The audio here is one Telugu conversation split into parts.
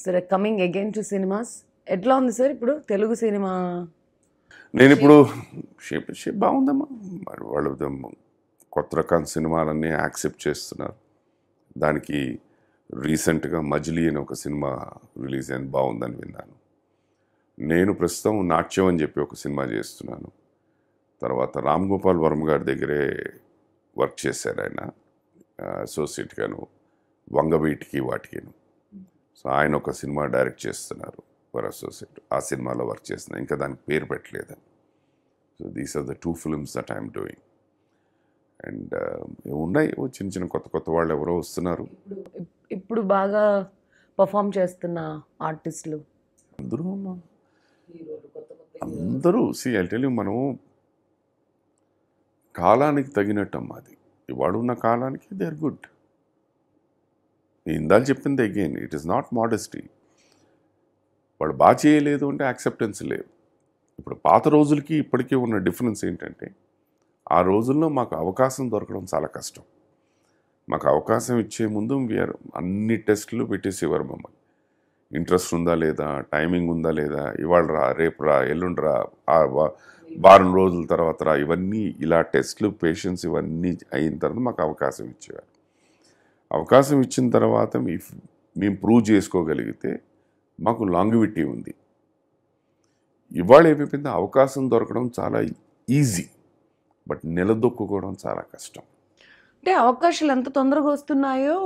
సరే కమింగ్ అగైన్ టు సినిమాస్ ఎట్లా ఉంది సార్ ఇప్పుడు తెలుగు సినిమా? నేను ఇప్పుడు షేప్ బాగుందమ్మా. మరి వాళ్ళు కొత్త రకం సినిమాలన్నీ యాక్సెప్ట్ చేస్తున్నారు. దానికి రీసెంట్గా మజిలీ అని ఒక సినిమా రిలీజ్ అయింది, బాగుందని విన్నాను. నేను ప్రస్తుతం నాట్యం అని చెప్పి ఒక సినిమా చేస్తున్నాను. తర్వాత రామ్ గోపాల్ వర్మ గారి దగ్గరే వర్క్ చేశారు ఆయన అసోసియేట్గాను, వంగవీటికి వాటికిను. సో ఆయన ఒక సినిమా డైరెక్ట్ చేస్తున్నారు ఫర్ అసోసియేట్. ఆ సినిమాలో వర్క్ చేస్తున్నారు, ఇంకా దానికి పేరు పెట్టలేదని. So these are the 2 films that I'm doing. And ఉన్నాయి చిన్న చిన్న కొత్త వాళ్ళు ఎవరో వస్తున్నారు. ఇప్పుడు బాగా పర్ఫామ్ చేస్తున్న ఆర్టిస్టులు అందరూ ఐ టెల్ యూ, మనం కాలానికి తగినట్టమ్మా. అది ఇవాడు ఉన్న కాలానికి దే ఆర్ గుడ్. ఇందాక చెప్పింది again, it is not modesty. వాడు బాగా చేయలేదు అంటే యాక్సెప్టెన్స్ లేదు. ఇప్పుడు పాత రోజులకి ఇప్పటికీ ఉన్న డిఫరెన్స్ ఏంటంటే, ఆ రోజుల్లో మాకు అవకాశం దొరకడం చాలా కష్టం. మాకు అవకాశం ఇచ్చే ముందు అన్ని టెస్టులు పెట్టేసేవారు మమ్మల్ని. ఇంట్రెస్ట్ ఉందా లేదా, టైమింగ్ ఉందా లేదా, ఇవాళ రా, రేపు రా, ఎల్లుండి రా, వారం రోజుల తర్వాత రా, ఇవన్నీ ఇలా టెస్టులు, పేషెన్స్ ఇవన్నీ అయిన తర్వాత మాకు అవకాశం ఇచ్చేవారు. అవకాశం ఇచ్చిన తర్వాత మేము ప్రూవ్ చేసుకోగలిగితే మాకు లాంగివిటీ ఉంది. ఇవాళ ఏమైపోయింది, అవకాశం దొరకడం చాలా ఈజీ, బట్ నిలదొక్కుకోవడం చాలా కష్టం. అంటే అవకాశాలు ఎంత తొందరగా వస్తున్నాయో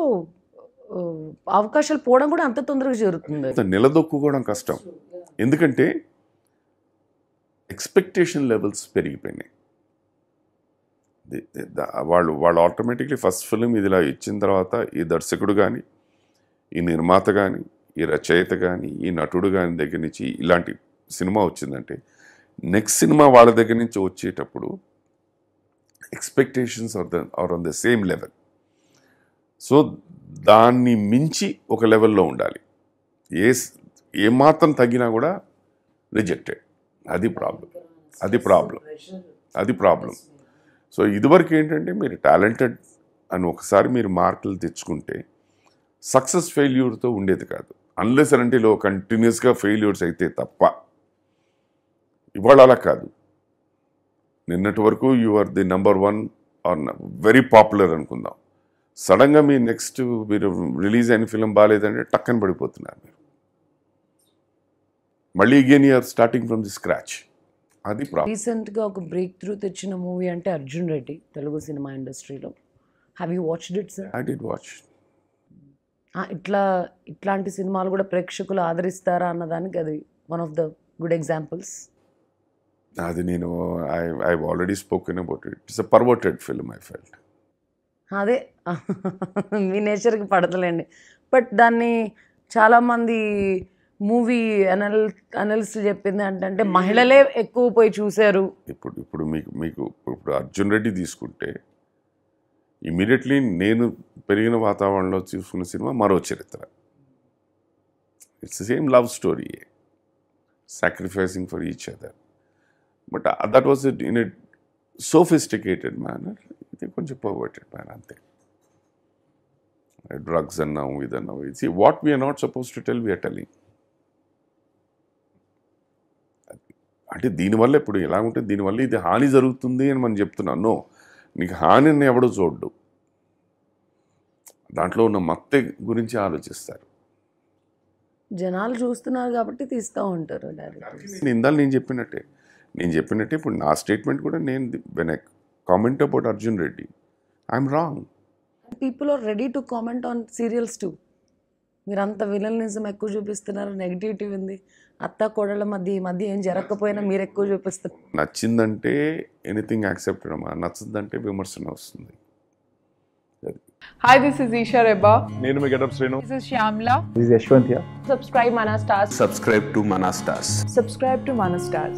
అవకాశాలు పోవడం కూడా అంత తొందరగా జరుగుతుంది. నిలదొక్కుకోవడం కష్టం, ఎందుకంటే ఎక్స్పెక్టేషన్ లెవెల్స్ పెరిగిపోయినాయి. వాళ్ళు ఆటోమేటిక్లీ ఫస్ట్ ఫిలిం ఇదిలా ఇచ్చిన తర్వాత ఈ దర్శకుడు కానీ, ఈ నిర్మాత కానీ, ఈ రచయిత కానీ, ఈ నటుడు కానీ దగ్గర నుంచి ఇలాంటి సినిమా వచ్చిందంటే నెక్స్ట్ సినిమా వాళ్ళ దగ్గర నుంచి వచ్చేటప్పుడు expectations are on the same level. So దాన్ని మించి ఒక లెవెల్లో ఉండాలి. ఏమాత్రం తగ్గినా కూడా రిజెక్టెడ్. అది ప్రాబ్లం. సో ఇదివరకు ఏంటంటే, మీరు టాలెంటెడ్ అని ఒకసారి మీరు మార్కులు తెచ్చుకుంటే సక్సెస్ ఫెయిల్యూర్తో ఉండేది కాదు. అన్లెస్ అంటే కంటిన్యూస్గా ఫెయిల్యూర్స్ అయితే తప్ప. ఇవాళ అలా కాదు. నిన్నటి వరకు you are the number 1 or very popular అనుకుందాం. సడన్గా మీ నెక్స్ట్ మీరు రిలీజ్ అయిన ఫిలిం బాగాలేదంటే టక్కన పడిపోతున్నారు మీరు. మళ్ళీ again you are starting from the scratch. అది ప్రాబ్లం. రీసెంట్గా ఒక బ్రేక్ త్రూ తెచ్చిన మూవీ అంటే అర్జున్ రెడ్డి తెలుగు సినిమా ఇండస్ట్రీలో. Have you watched it sir? I did watch. ఇట్లాంటి సినిమాలు కూడా ప్రేక్షకులు ఆదరిస్తారా అన్నదానికి అది one of the good examples. అది నేను I already spoken about it. It's a perverted film I felt. అదే మీ నేచర్కి పడతలేండి. బట్ దాన్ని చాలామంది మూవీ అనలిస్ట్ చెప్పింది అంటే మహిళలే ఎక్కువ పోయి చూశారు. ఇప్పుడు మీకు అర్జున్ రెడ్డి తీసుకుంటే ఇమీడియట్లీ నేను పెరిగిన వాతావరణంలో చూసుకున్న సినిమా మరో చరిత్ర. It's same love story, sacrificing for each other. But that was in a sophisticated manner. ఇది కొంచెం పర్వర్టెడ్ మేనర్ అంతే. డ్రగ్స్ అన్నాము, ఇదన్నాము. It's what we are not suppose to tell we are telling. అంటే దీనివల్ల ఇప్పుడు ఎలా ఉంటే, దీనివల్ల ఇది హాని జరుగుతుంది అని మనం చెప్తున్నాను. నో, నీకు హానిని ఎవడో చూడ్డు. దాంట్లో ఉన్న మత్తె గురించి ఆలోచిస్తారు. జనాలు చూస్తున్నారు కాబట్టి తీస్తూ ఉంటారు డైరెక్ట్. ఇందాక నేను చెప్పినట్టే ఇప్పుడు నా స్టేట్మెంట్ కూడా, నేను when I comment about Arjun Reddy, I'm wrong. People are ready to comment on serials too. మీరు అంత విలనిజం ఎక్కువ చూపిస్తున్నారు, నెగిటివిటీ ఉంది. అత్త కోడళ్ళ మధ్య ఏం జరగకపోయినా మీరు ఎక్కువ చూపిస్తారు. నచ్చిందంటే ఎనీథింగ్ యాక్సెప్టెడ్ అమ్మా, నచ్చదంటే విమర్శన వస్తుంది. Hi, this is Isha Reba. నేను మీ getup Srinu. This is Shyamla. This is Yashwant here. Subscribe Mana Stars. Subscribe to Mana Stars. Subscribe to Mana Stars.